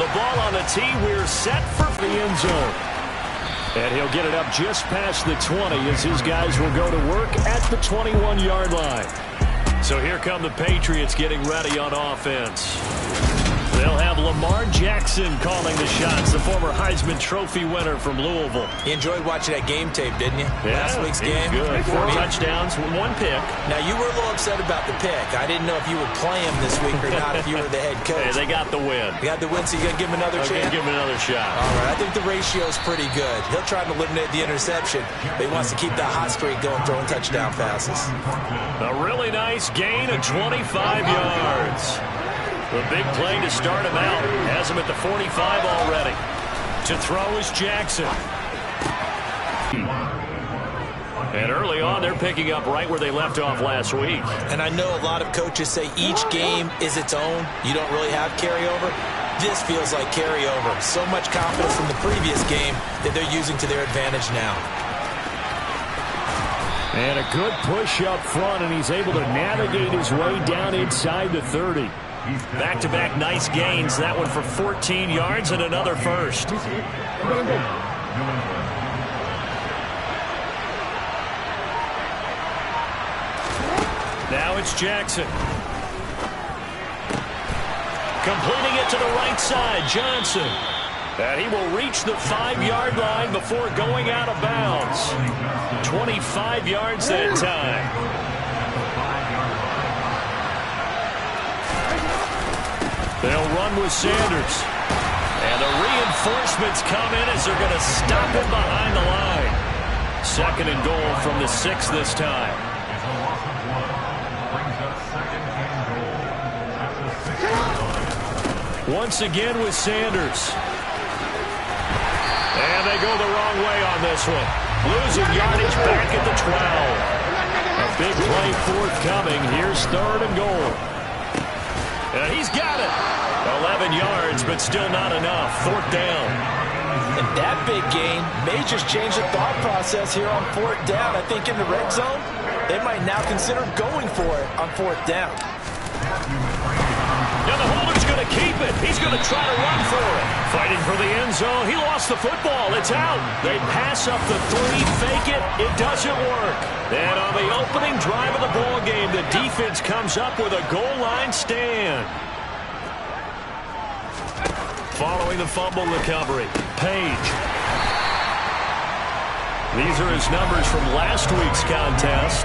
the ball on the tee. We're set for the end zone. And he'll get it up just past the 20 as his guys will go to work at the 21-yard line. So here come the Patriots getting ready on offense. They'll have Lamar Jackson calling the shots, the former Heisman Trophy winner from Louisville. You enjoyed watching that game tape, didn't you? Yeah, last week's game. Good. 4 touchdowns, 1 pick. Now, you were a little upset about the pick. I didn't know if you would play him this week or not if you were the head coach. Hey, they got the win. They got the win, so you're going to give him another chance? Give him another shot. All right, I think the ratio's pretty good. He'll try to eliminate the interception, but he wants to keep that hot streak going, throwing touchdown passes. A really nice gain of 25 yards. The big play to start him out. Has him at the 45 already. To throw is Jackson. And early on, they're picking up right where they left off last week. And I know a lot of coaches say each game is its own. You don't really have carryover. This feels like carryover. So much confidence from the previous game that they're using to their advantage now. And a good push up front, and he's able to navigate his way down inside the 30. Back-to-back nice gains. That one for 14 yards and another first. Now it's Jackson. Completing it to the right side, Johnson. And he will reach the 5-yard line before going out of bounds. 25 yards that time. They'll run with Sanders. And the reinforcements come in as they're going to stop him behind the line. 2nd and goal from the 6 this time. Once again with Sanders. And they go the wrong way on this one. Losing yardage back at the 12. A big play forthcoming. Here's 3rd and goal. And he's got it. 11 yards, but still not enough. 4th down. And that big gain may just change the thought process here on 4th down. I think in the red zone, they might now consider going for it on 4th down. Now the holder's going to keep it. He's going to try to run for it. Fighting for the end zone. He lost the football. It's out. They pass up the 3, fake it. It doesn't work. And on the opening drive of the ball game, the defense comes up with a goal line stand. Following the fumble recovery, Page. These are his numbers from last week's contest.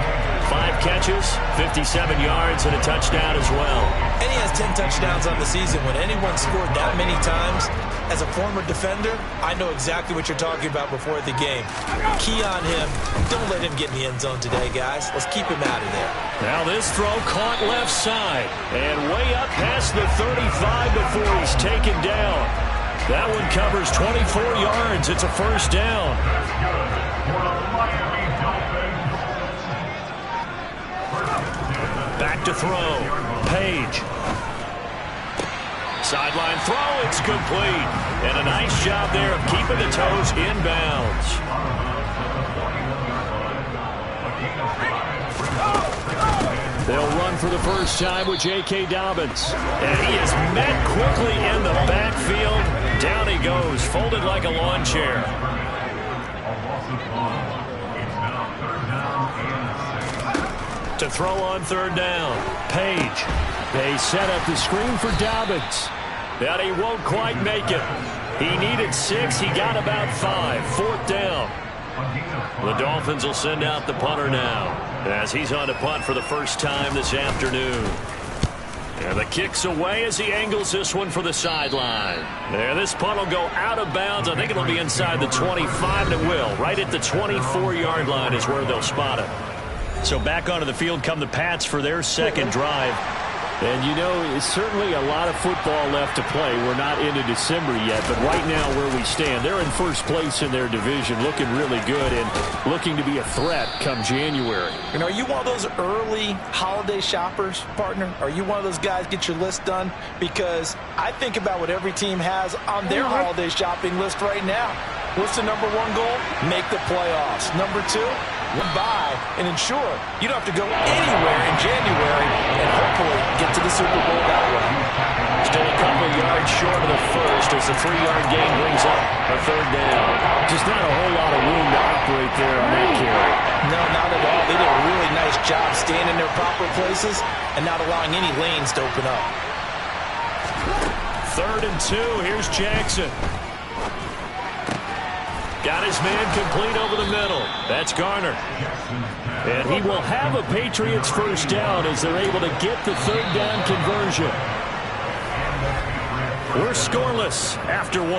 5 catches, 57 yards, and a touchdown as well. And he has 10 touchdowns on the season. When anyone scored that many times, as a former defender, I know exactly what you're talking about before the game. Key on him. Don't let him get in the end zone today, guys. Let's keep him out of there. Now this throw caught left side. And way up past the 35 before he's taken down. That one covers 24 yards. It's a 1st down. Back to throw. Page. Sideline throw. It's complete. And a nice job there of keeping the toes inbounds. They'll run for the first time with J.K. Dobbins. And he is met quickly in the backfield. Down he goes, folded like a lawn chair. To throw on 3rd down. Page. They set up the screen for Dobbins. And he won't quite make it. He needed 6. He got about 5. 4th down. The Dolphins will send out the punter now, as he's on to punt for the first time this afternoon. And the kick's away as he angles this one for the sideline. And this punt will go out of bounds. I think it'll be inside the 25, and it will. Right at the 24-yard line is where they'll spot it. So back onto the field come the Pats for their 2nd drive. And, you know, it's certainly a lot of football left to play. We're not into December yet, but right now where we stand, they're in first place in their division, looking really good and looking to be a threat come January. And are you one of those early holiday shoppers, partner? Are you one of those guys get your list done? Because I think about what every team has on their holiday shopping list right now. What's the number 1 goal? Make the playoffs. Number 2? Buy and ensure you don't have to go anywhere in January and hopefully get to the Super Bowl that way. Still a couple yards yards short of the first as the 3-yard gain brings up a third down. Just not a whole lot of room to operate there on that carry. No, not at all. They did a really nice job staying in their proper places and not allowing any lanes to open up. 3rd and 2. Here's Jackson. Got his man complete over the middle. That's Garner. And he will have a Patriots first down as they're able to get the 3rd down conversion. We're scoreless after 1.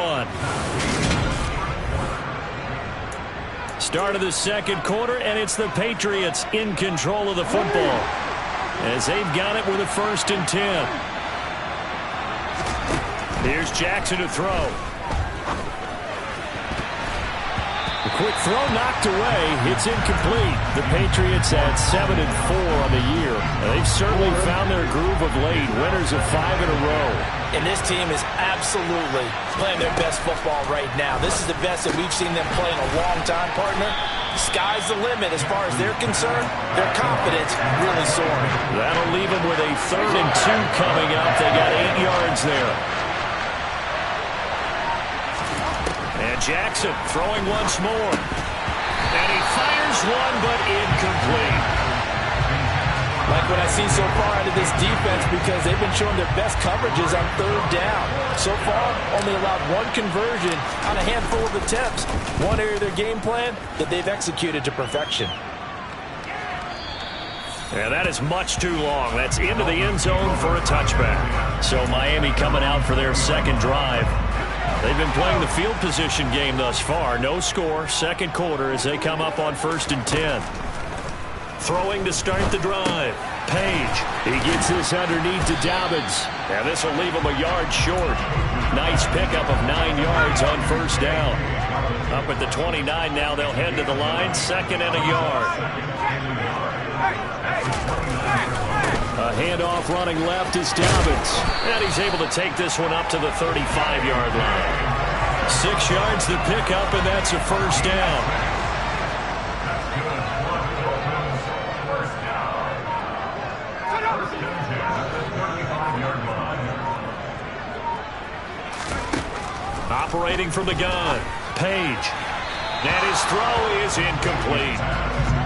Start of the 2nd quarter, and it's the Patriots in control of the football as they've got it with a 1st and 10. Here's Jackson to throw. The quick throw knocked away. It's incomplete. The Patriots at 7-4 on the year. They've certainly found their groove of late. Winners of 5 in a row. And this team is absolutely playing their best football right now. This is the best that we've seen them play in a long time, partner. The sky's the limit as far as they're concerned. Their confidence really soaring. That'll leave them with a 3rd and 2 coming up. They got 8 yards there. And Jackson throwing once more. And he fires one, but incomplete. Like what I see so far out of this defense, because they've been showing their best coverages on 3rd down. So far, only allowed 1 conversion on a handful of attempts. One area of their game plan that they've executed to perfection. Yeah, that is much too long. That's into the end zone for a touchback. So Miami coming out for their 2nd drive. They've been playing the field position game thus far. No score, 2nd quarter as they come up on 1st and 10. Throwing to start the drive. Page. He gets this underneath to Dobbins. And this will leave him a yard short. Nice pickup of 9 yards on 1st down. Up at the 29 now, they'll head to the line. 2nd and a yard. A handoff running left is Dobbins. And he's able to take this one up to the 35-yard line. 6 yards to pick up, and that's a 1st down. Operating from the gun, Page. And his throw is incomplete.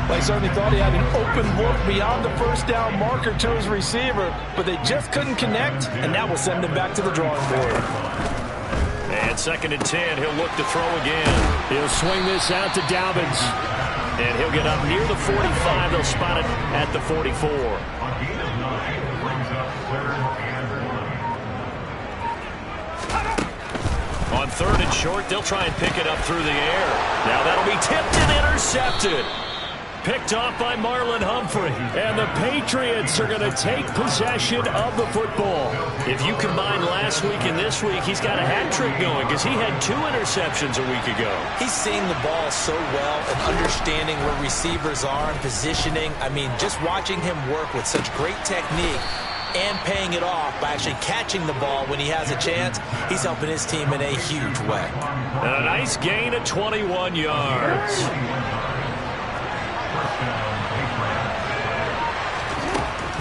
They certainly thought he had an open look beyond the 1st down marker to his receiver, but they just couldn't connect, and that will send him back to the drawing board. And 2nd and 10, he'll look to throw again. He'll swing this out to Dobbins. And he'll get up near the 45. They'll spot it at the 44. On 3rd and short, they'll try and pick it up through the air. Now that'll be tipped and intercepted. Picked off by Marlon Humphrey. And the Patriots are going to take possession of the football. If you combine last week and this week, he's got a hat trick going because he had 2 interceptions a week ago. He's seeing the ball so well and understanding where receivers are and positioning. I mean, just watching him work with such great technique and paying it off by actually catching the ball when he has a chance, he's helping his team in a huge way. And a nice gain of 21 yards.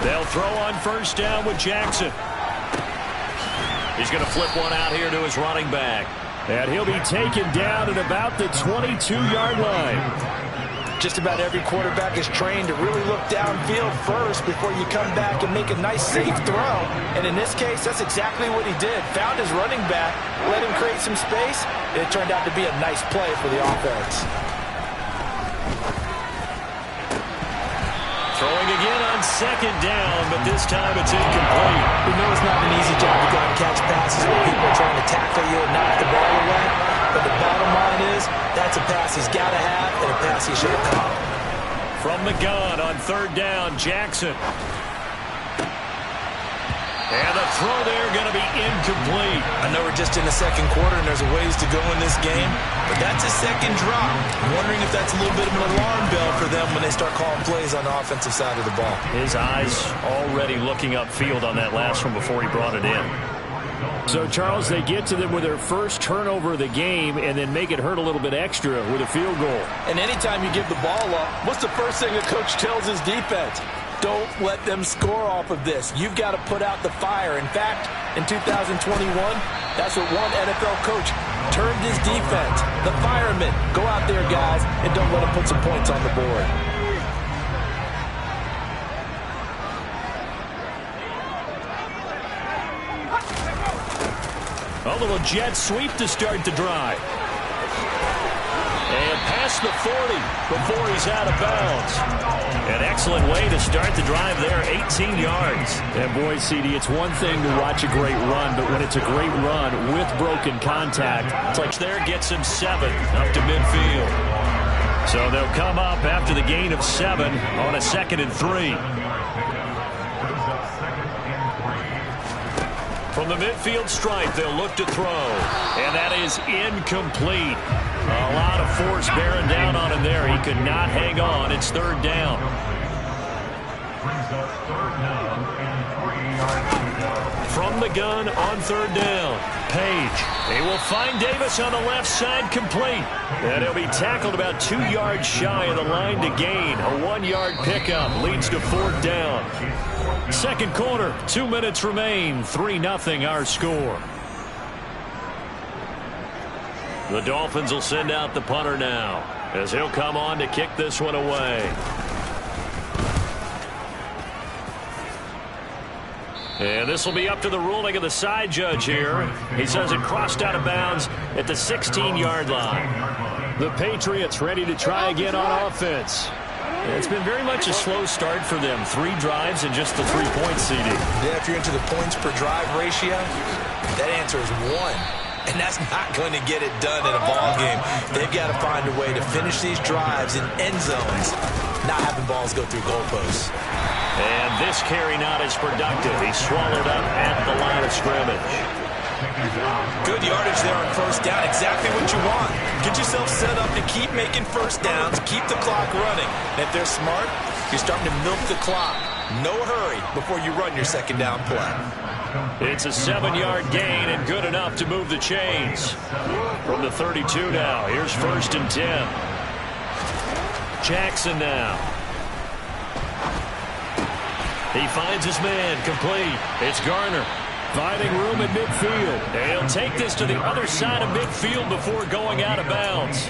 They'll throw on 1st down with Jackson. He's going to flip one out here to his running back. And he'll be taken down at about the 22-yard line. Just about every quarterback is trained to really look downfield first before you come back and make a nice, safe throw. And in this case, that's exactly what he did. Found his running back, let him create some space, and it turned out to be a nice play for the offense. Throwing again on 2nd down, but this time it's incomplete. We know it's not an easy job to go and catch passes when people are trying to tackle you and knock the ball away. But the bottom line is, that's a pass he's got to have and a pass he should have caught. From the gun on 3rd down, Jackson. And the throw there going to be incomplete. I know we're just in the 2nd quarter and there's a ways to go in this game, but that's a 2nd drop. I'm wondering if that's a little bit of an alarm bell for them when they start calling plays on the offensive side of the ball. His eyes already looking upfield on that last one before he brought it in. So, Charles, they get to them with their first turnover of the game and then make it hurt a little bit extra with a field goal. And anytime you give the ball up, what's the first thing a coach tells his defense? Don't let them score off of this. You've got to put out the fire. In fact, in 2021, that's what one NFL coach termed his defense. The firemen. Go out there, guys, and don't let them put some points on the board. A little jet sweep to start the drive. And past the 40 before he's out of bounds. An excellent way to start the drive there, 18 yards. And boy, CD, it's one thing to watch a great run, but when it's a great run with broken contact, it's like there gets him 7 up to midfield. So they'll come up after the gain of 7 on a 2nd and 3. From the midfield stripe, they'll look to throw. And that is incomplete. A lot of force bearing down on him there. He could not hang on. It's 3rd down. From the gun on 3rd down. Page. They will find Davis on the left side, complete. And he'll be tackled about 2 yards shy of the line to gain. A 1-yard pickup leads to 4th down. 2nd quarter, 2 minutes remain. 3-0 our score. The Dolphins will send out the punter now, as he'll come on to kick this one away. And this will be up to the ruling of the side judge here. He says it crossed out of bounds at the 16-yard line. The Patriots ready to try again on offense. It's been very much a slow start for them. 3 drives and just the 3-point CD. Yeah, if you're into the points per drive ratio, that answer is 1. And that's not going to get it done in a ball game. They've got to find a way to finish these drives in end zones, not having balls go through goalposts. And this carry not as productive. He's swallowed up at the line of scrimmage. Good yardage there on 1st down. Exactly what you want. Get yourself set up to keep making 1st downs, keep the clock running. And if they're smart, you're starting to milk the clock. No hurry before you run your 2nd down play. It's a 7-yard gain and good enough to move the chains. From the 32 now, here's 1st and 10. Jackson now. He finds his man, complete. It's Garner. Finding room at midfield. He'll take this to the other side of midfield before going out of bounds.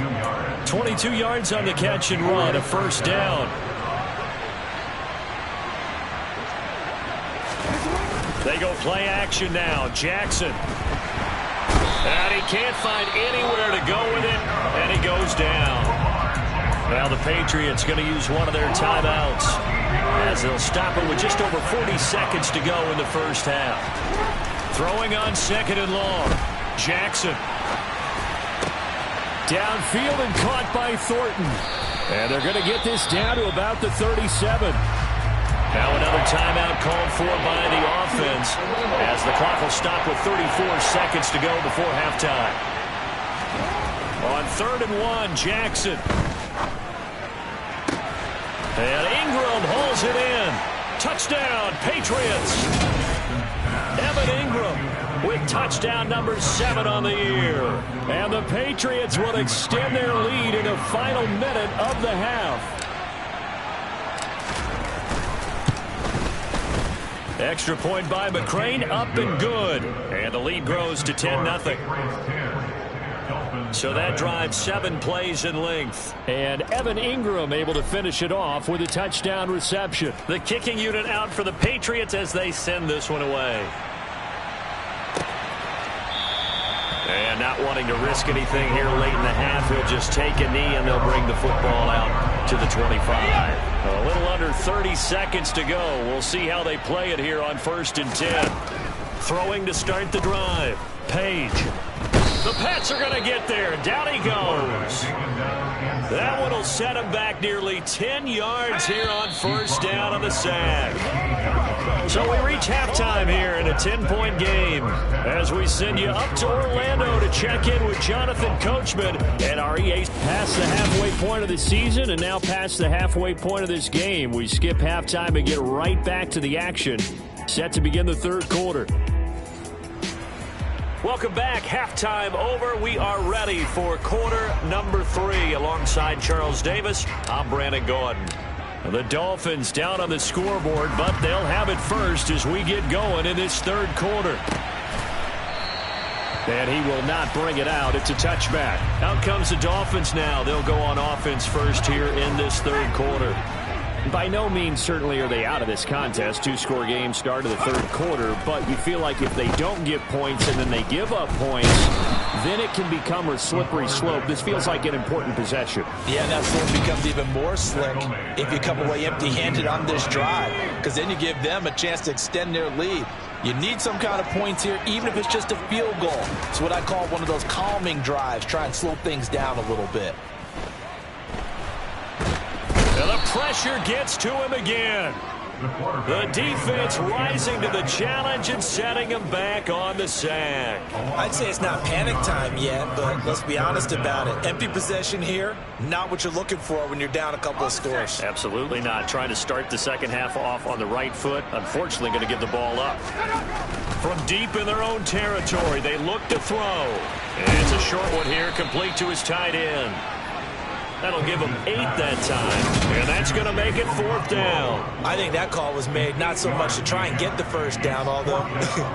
22 yards on the catch and run, a 1st down. They go play action now. Jackson. And he can't find anywhere to go with it, and he goes down. Now the Patriots going to use one of their timeouts as they'll stop it with just over 40 seconds to go in the 1st half. Throwing on 2nd and long. Jackson. Downfield and caught by Thornton. And they're going to get this down to about the 37. Now another timeout called for by the offense as the clock will stop with 34 seconds to go before halftime. On 3rd and 1, Jackson. And Ingram hauls it in. Touchdown, Patriots. Evan Ingram with touchdown number 7 on the year. And the Patriots will extend their lead in the final minute of the half. Extra point by McCrane, up and good. And the lead grows to 10-0. So that drives 7 plays in length. And Evan Ingram able to finish it off with a touchdown reception. The kicking unit out for the Patriots as they send this one away. And not wanting to risk anything here late in the half, he'll just take a knee and they'll bring the football out to the 25. A little under 30 seconds to go. We'll see how they play it here on 1st and 10. Throwing to start the drive. Page. The Pats are going to get there. Down he goes. That one will set him back nearly 10 yards here on 1st down on the sack. So we reach halftime here in a 10-point game as we send you up to Orlando to check in with Jonathan Coachman and our EA. Past the halfway point of the season and now past the halfway point of this game. We skip halftime and get right back to the action. Set to begin the 3rd quarter. Welcome back. Halftime over. We are ready for quarter number 3. Alongside Charles Davis, I'm Brandon Gordon. The Dolphins down on the scoreboard, but they'll have it first as we get going in this third quarter. And he will not bring it out. It's a touchback. Out comes the Dolphins now. They'll go on offense first here in this third quarter. By no means certainly are they out of this contest. Two-score game start of the third quarter, but you feel like if they don't get points and then they give up points, then it can become a slippery slope. This feels like an important possession. Yeah, and that slope becomes even more slick if you come away empty-handed on this drive, because then you give them a chance to extend their lead. You need some kind of points here, even if it's just a field goal. It's what I call one of those calming drives. Try and slow things down a little bit. And the pressure gets to him again. The defense rising to the challenge and setting him back on the sack. I'd say it's not panic time yet, but let's be honest about it. Empty possession here, not what you're looking for when you're down a couple of scores. Absolutely not. Trying to start the second half off on the right foot. Unfortunately, going to give the ball up. From deep in their own territory, they look to throw. And it's a short one here, complete to his tight end. That'll give him 8 that time, and that's going to make it 4th down. I think that call was made not so much to try and get the first down, although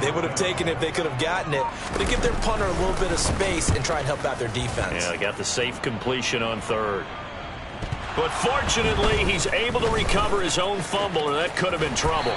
they would have taken it if they could have gotten it, to give their punter a little bit of space and try and help out their defense. Yeah, they got the safe completion on 3rd. But fortunately, he's able to recover his own fumble, and that could have been trouble.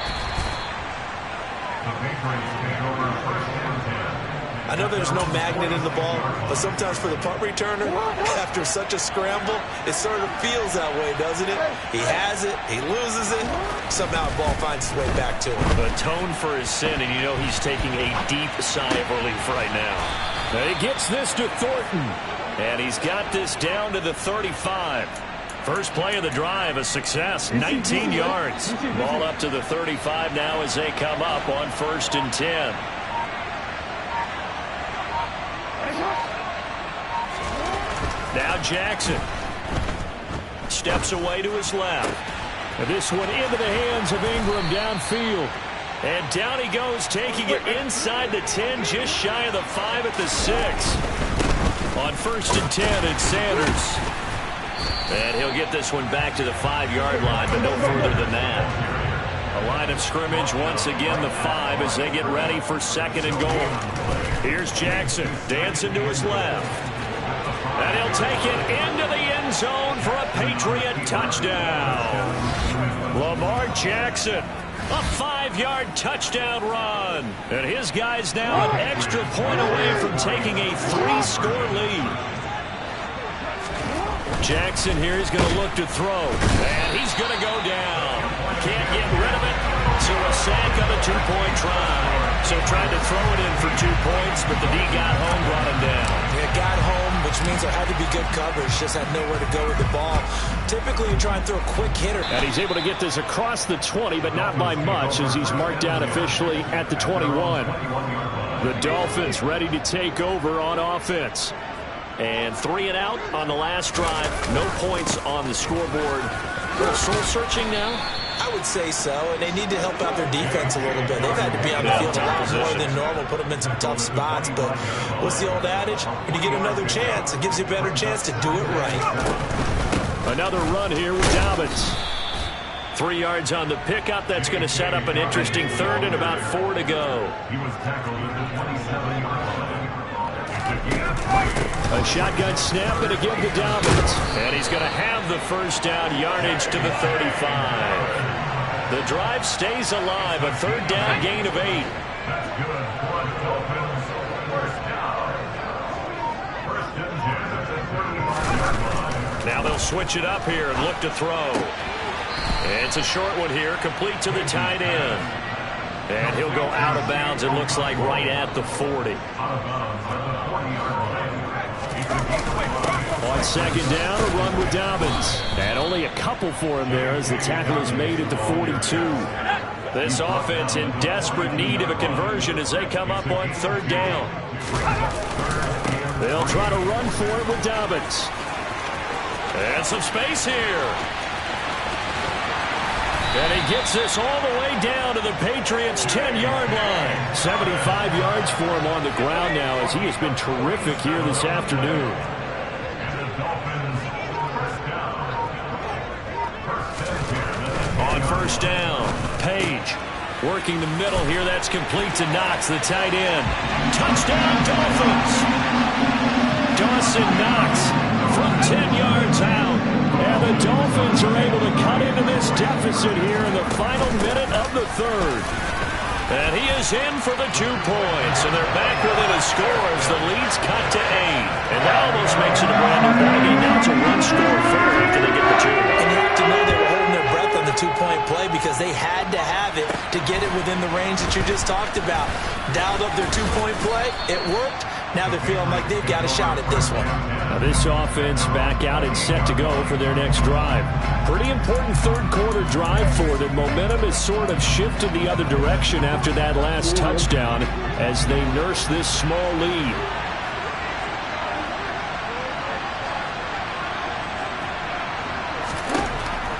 I know there's no magnet in the ball, but sometimes for the punt returner, after such a scramble, it sort of feels that way, doesn't it? He has it, he loses it, somehow the ball finds its way back to him. Atone for his sin, and you know he's taking a deep sigh of relief right now. He gets this to Thornton. And he's got this down to the 35. First play of the drive, a success, 19 yards. Ball up to the 35 now as they come up on 1st and 10. Now Jackson steps away to his left. And this one into the hands of Ingram downfield. And down he goes, taking it inside the 10, just shy of the 5 at the 6. On 1st and 10, it's Sanders. And he'll get this one back to the 5-yard line, but no further than that. A line of scrimmage once again, the 5, as they get ready for 2nd and goal. Here's Jackson, dancing to his left. And he'll take it into the end zone for a Patriot touchdown. Lamar Jackson, a 5-yard touchdown run. And his guys now an extra point away from taking a 3-score lead. Jackson here is going to look to throw. And he's going to go down. Can't get rid of it. So a sack on a 2-point try. So tried to throw it in for 2 points, but the D got home, brought him down. It got home, which means there had to be good coverage. Just had nowhere to go with the ball. Typically, you try and throw a quick hitter. And he's able to get this across the 20, but not by much, as he's marked down officially at the 21. The Dolphins ready to take over on offense. And 3 and out on the last drive. No points on the scoreboard. A little soul-searching now? I would say so, and they need to help out their defense a little bit. They've had to be on the field a lot more than normal, put them in some tough spots. But what's the old adage? When you get another chance, it gives you a better chance to do it right. Another run here with Dobbins. 3 yards on the pickup. That's going to set up an interesting 3rd and about 4 to go. He was tackled at the 27-yard line. A shotgun snap and a give to Dobbins. And he's going to have the 1st down, yardage to the 35. The drive stays alive, a 3rd down gain of 8. That's good for the Dolphins. 1st down. 1st and 10 at the 35-yard line. Now they'll switch it up here and look to throw. It's a short one here, complete to the tight end. And he'll go out of bounds, it looks like right at the 40. Out of bounds at the 40-yard line. On 2nd down, a run with Dobbins. And only a couple for him there as the tackle is made at the 42. This offense in desperate need of a conversion as they come up on 3rd down. They'll try to run for it with Dobbins. And some space here. And he gets this all the way down to the Patriots' 10-yard line. 75 yards for him on the ground now as he has been terrific here this afternoon. And the Dolphins 1st down. 1st and 10. first down. Page working the middle here. That's complete to Knox, the tight end. Touchdown, Dolphins. Dawson Knox from 10 yards out. And the Dolphins are able to cut into this deficit here in the final minute of the third. And he is in for the 2 points. And they're back within a score as the lead's cut to 8. And that almost makes it a brand new ballgame. Now it's a one-score affair after they get the 2. And you have to know they were holding their breath on the 2-point play because they had to have it to get it within the range that you just talked about. Dialed up their 2-point play. It worked. Now they're feeling like they've got a shot at this one. Now this offense back out and set to go for their next drive. Pretty important third-quarter drive for them. Momentum has sort of shifted the other direction after that last touchdown as they nurse this small lead.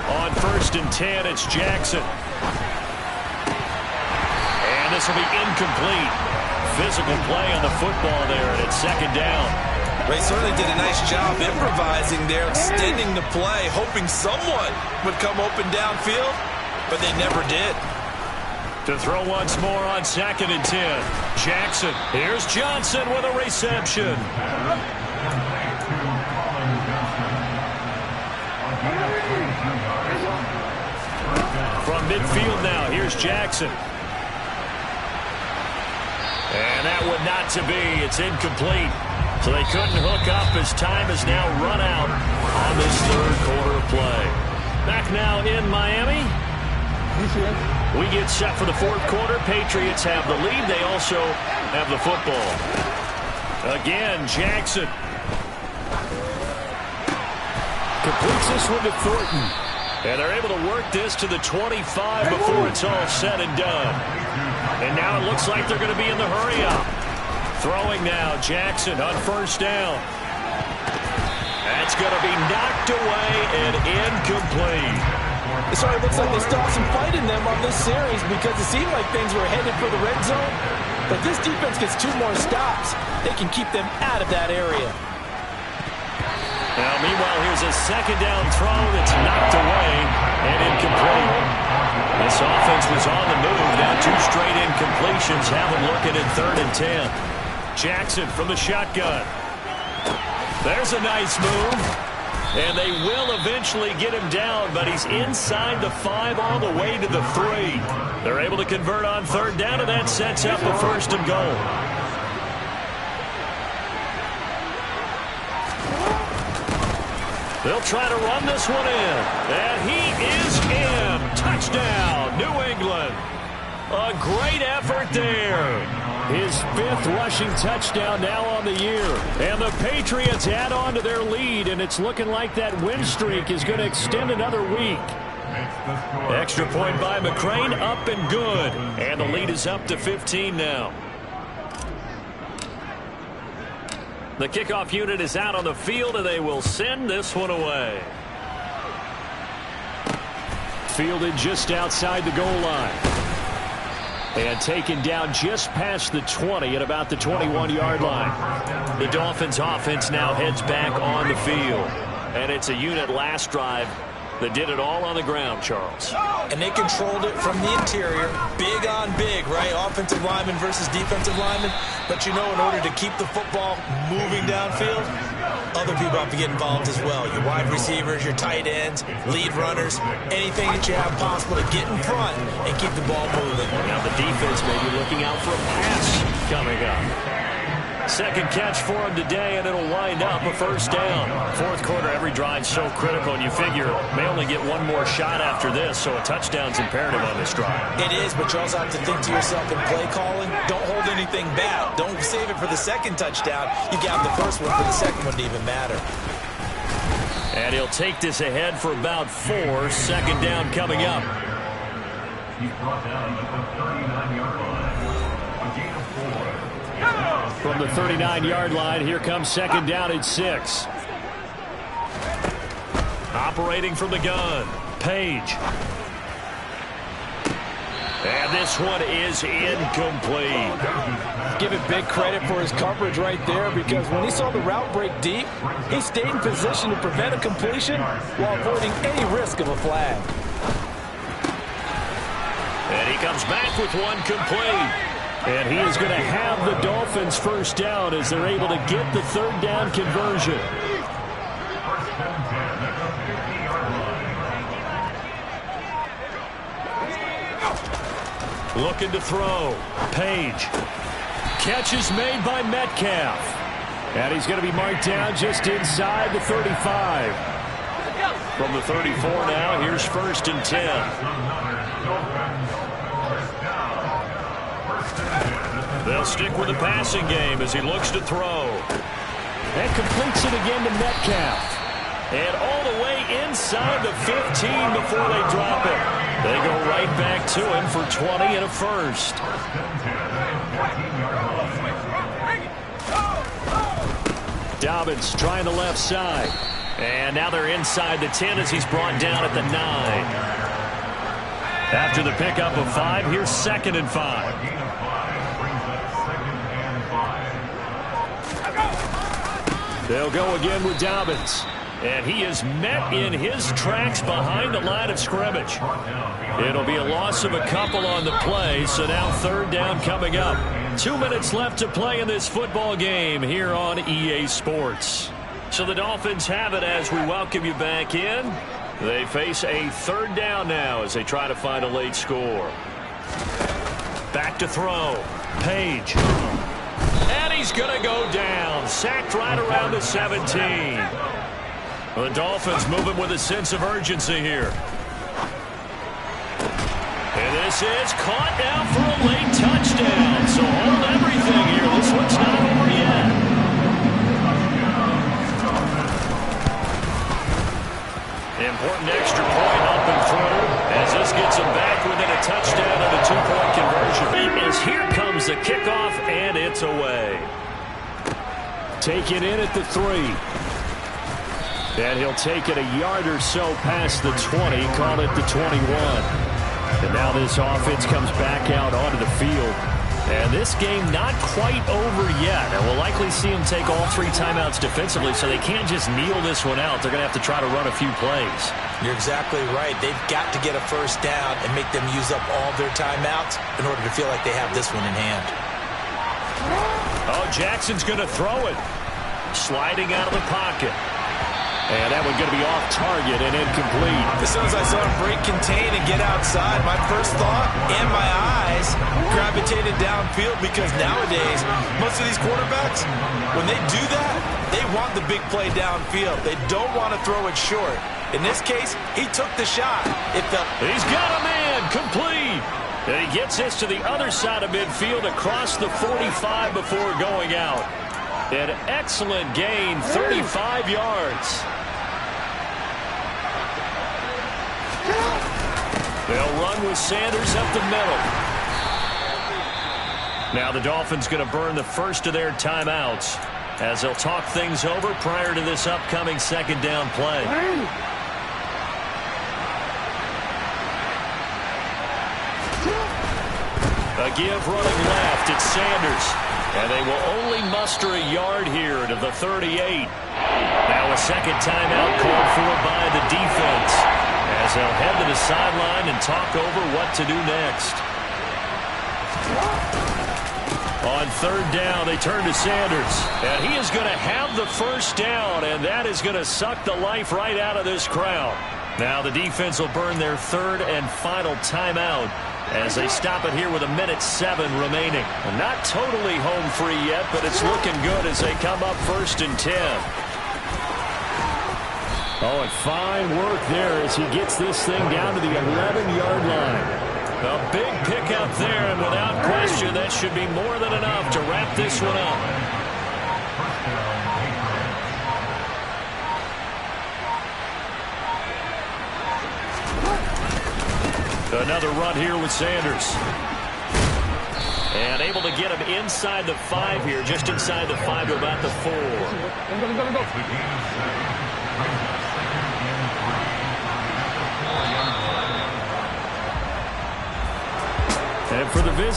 On 1st and 10, it's Jackson. And this will be incomplete. Physical play on the football there, and it's 2nd down. They certainly did a nice job improvising there, extending the play, hoping someone would come open downfield, but they never did. To throw once more on 2nd and 10. Jackson. Here's Johnson with a reception. From midfield now, here's Jackson. And that would not to be. It's incomplete. So they couldn't hook up as time has now run out on this third quarter of play. Back now in Miami. We get set for the 4th quarter. Patriots have the lead. They also have the football. Again, Jackson. Completes this one to Thornton. And they're able to work this to the 25 before it's all said and done. And now it looks like they're going to be in the hurry-up. Throwing now, Jackson on 1st down. That's going to be knocked away and incomplete. It certainly looks like they still have some fight in them on this series because it seemed like things were headed for the red zone. But this defense gets 2 more stops. They can keep them out of that area. Now, meanwhile, here's a 2nd down throw that's knocked away and incomplete. This offense was on the move. Now 2 straight incompletions have them looking at 3rd and 10. Jackson from the shotgun. There's a nice move. And they will eventually get him down, but he's inside the 5 all the way to the 3. They're able to convert on 3rd down, and that sets up a 1st and goal. They'll try to run this one in. And he is in. Touchdown, New England. A great effort there. His 5th rushing touchdown now on the year. And the Patriots add on to their lead, and it's looking like that win streak is going to extend another week. Extra point by McCrane, up and good. And the lead is up to 15 now. The kickoff unit is out on the field, and they will send this one away. Fielded just outside the goal line. And taken down just past the 20 at about the 21-yard line. The Dolphins offense now heads back on the field. And it's a unit last drive that did it all on the ground, Charles. And they controlled it from the interior. Big on big, right? Offensive lineman versus defensive lineman. But you know, in order to keep the football moving downfield, other people have to get involved as well. Your wide receivers, your tight ends, lead runners, anything that you have possible to get in front and keep the ball moving. Now the defense may be looking out for a pass coming up. 2nd catch for him today, and it'll wind up a 1st down. 4th quarter, every drive so critical, and you figure may only get 1 more shot after this, so a touchdown's imperative on this drive. It is, but you also have to think to yourself in play calling, don't hold anything back. Don't save it for the 2nd touchdown. You got the 1st one for the 2nd one to even matter. And he'll take this ahead for about 4. 2nd down coming up. He's brought down at the 39-yard line. A gain of 4. From the 39-yard line, here comes 2nd down at 6. Operating from the gun, Page. And this one is incomplete. Give it big credit for his coverage right there, because when he saw the route break deep, he stayed in position to prevent a completion while avoiding any risk of a flag. comes back with one complete. And he is going to have the Dolphins first down as they're able to get the third down conversion. First and 10 at the 50-yard line. Looking to throw. Page. Catch is made by Metcalf. And he's going to be marked down just inside the 35. From the 34 now, here's first and 10. They'll stick with the passing game as he looks to throw. And completes it again to Metcalf. And all the way inside the 15 before they drop it. They go right back to him for 20 and a first. Dobbins trying the left side. And now they're inside the 10 as he's brought down at the 9. After the pickup of 5, here's second and 5. They'll go again with Dobbins. And he is met in his tracks behind the line of scrimmage. It'll be a loss of a couple on the play, so now third down coming up. 2 minutes left to play in this football game here on EA Sports. So the Dolphins have it as we welcome you back in. They face a third down now as they try to find a late score. Back to throw. Page. And he's going to go down. Sacked right around the 17. The Dolphins moving with a sense of urgency here. And this is caught now for a late touchdown. So hold everything here. This one's not over yet. Important extra point up and through as this gets him back within a touchdown and a 2-point conversion. As here comes the kickoff, and it's away. Take it in at the 3. And he'll take it a yard or so past the 20, call it the 21. And now this offense comes back out onto the field. And this game not quite over yet. And we'll likely see him take all 3 timeouts defensively, so they can't just kneel this one out. They're going to have to try to run a few plays. You're exactly right. They've got to get a first down and make them use up all their timeouts in order to feel like they have this one in hand. Oh, Jackson's going to throw it. Sliding out of the pocket. And that one going to be off target and incomplete. As soon as I saw him break, contain, and get outside, my first thought and my eyes gravitated downfield because nowadays, most of these quarterbacks, when they do that, they want the big play downfield. They don't want to throw it short. In this case, he took the shot. He's got a man, complete. And he gets this to the other side of midfield across the 45 before going out. An excellent gain, 35 yards. They'll run with Sanders up the middle. Now the Dolphins going to burn the first of their timeouts as they'll talk things over prior to this upcoming second down play. A give running left, it's Sanders. And they will only muster a yard here to the 38. Now a second timeout called for by the defense as they'll head to the sideline and talk over what to do next. On third down, they turn to Sanders. And he is going to have the first down, and that is going to suck the life right out of this crowd. Now the defense will burn their third and final timeout as they stop it here with 1:07 remaining. And not totally home free yet, but it's looking good as they come up first and 10. Oh, and fine work there as he gets this thing down to the 11-yard line. A big pickup there, and without question, that should be more than enough to wrap this one up. Another run here with Sanders. And able to get him inside the 5 here, just inside the 5 to about the 4. And for the visit.